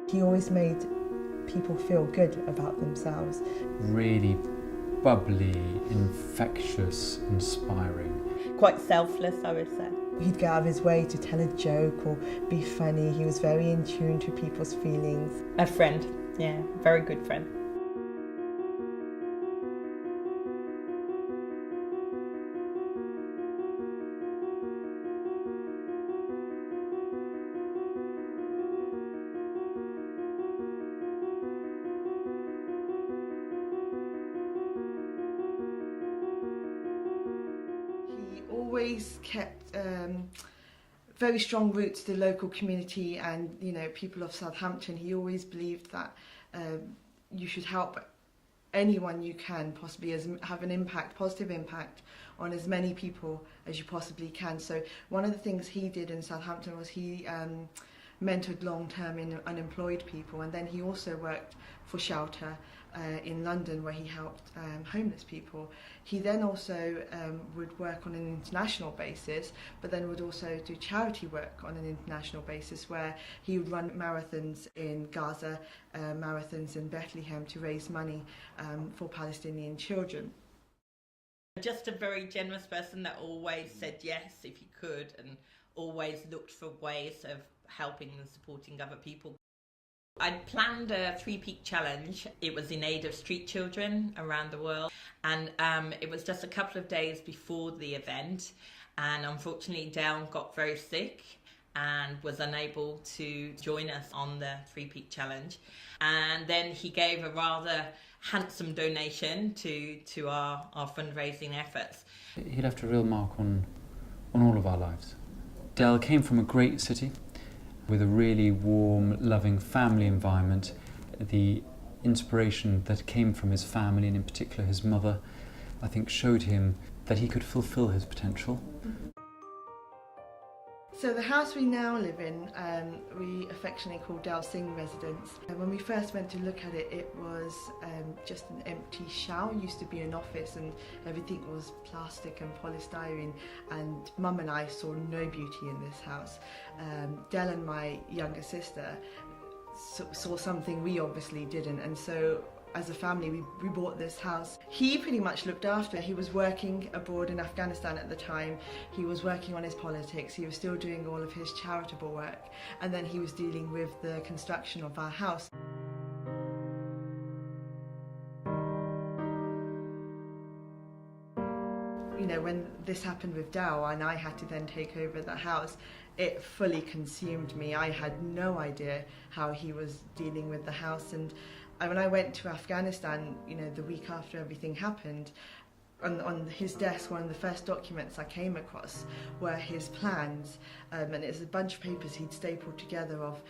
He always made people feel good about themselves. Really bubbly, infectious, inspiring. Quite selfless, I would say. He'd go out of his way to tell a joke or be funny. He was very in tune to people's feelings. A friend, yeah, very good friend. He always kept very strong roots to the local community and, you know, people of Southampton. He always believed that you should help anyone you can, possibly have an impact, positive impact on as many people as you possibly can. So one of the things he did in Southampton was he mentored long-term unemployed people, and then he also worked for Shelter in London, where he helped homeless people. He then also would work on an international basis, but then would also do charity work on an international basis, where he would run marathons in Gaza, marathons in Bethlehem to raise money for Palestinian children. Just a very generous person that always said yes if he could, and always looked for ways of helping and supporting other people. I'd planned a 3-peak challenge. It was in aid of street children around the world, and it was just a couple of days before the event, and unfortunately Dale got very sick and was unable to join us on the 3-peak challenge, and then he gave a rather handsome donation to our fundraising efforts. He left a real mark on all of our lives. Dale came from a great city with a really warm, loving family environment. The inspiration that came from his family, and in particular his mother, I think showed him that he could fulfill his potential. So the house we now live in, we affectionately call Singh residence. And when we first went to look at it, it was just an empty shell. It used to be an office and everything was plastic and polystyrene, and Mum and I saw no beauty in this house. Del and my younger sister saw something we obviously didn't, and so as a family we bought this house. He pretty much looked after. He was working abroad in Afghanistan at the time. He was working on his politics. He was still doing all of his charitable work, and then he was dealing with the construction of our house. You know, when this happened with Dow and I had to then take over the house, it fully consumed me. I had no idea how he was dealing with the house, and when I went to Afghanistan, you know, the week after everything happened, on his desk, one of the first documents I came across were his plans, and it's a bunch of papers he'd stapled together of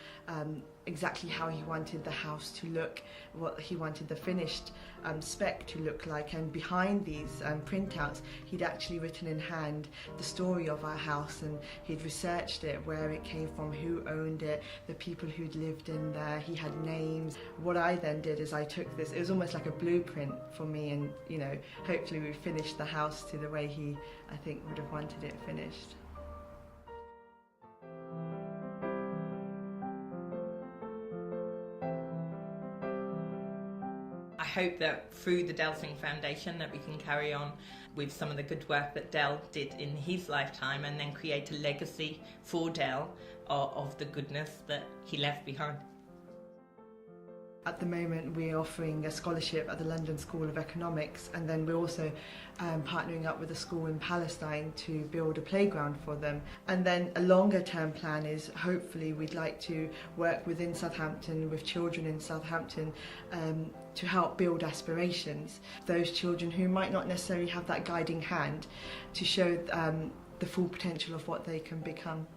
exactly how he wanted the house to look, what he wanted the finished spec to look like, and behind these printouts he'd actually written in hand the story of our house, and he'd researched it, where it came from, who owned it, the people who'd lived in there. He had names. What I then did is I took this, it was almost like a blueprint for me, and, you know, hopefully we finished the house to the way he, I think, would have wanted it finished. I hope that through the Singh Foundation that we can carry on with some of the good work that Del did in his lifetime, and then create a legacy for Del of the goodness that he left behind. At the moment we're offering a scholarship at the London School of Economics, and then we're also partnering up with a school in Palestine to build a playground for them. And then a longer term plan is hopefully we'd like to work within Southampton with children in Southampton to help build aspirations. Those children who might not necessarily have that guiding hand, to show the full potential of what they can become.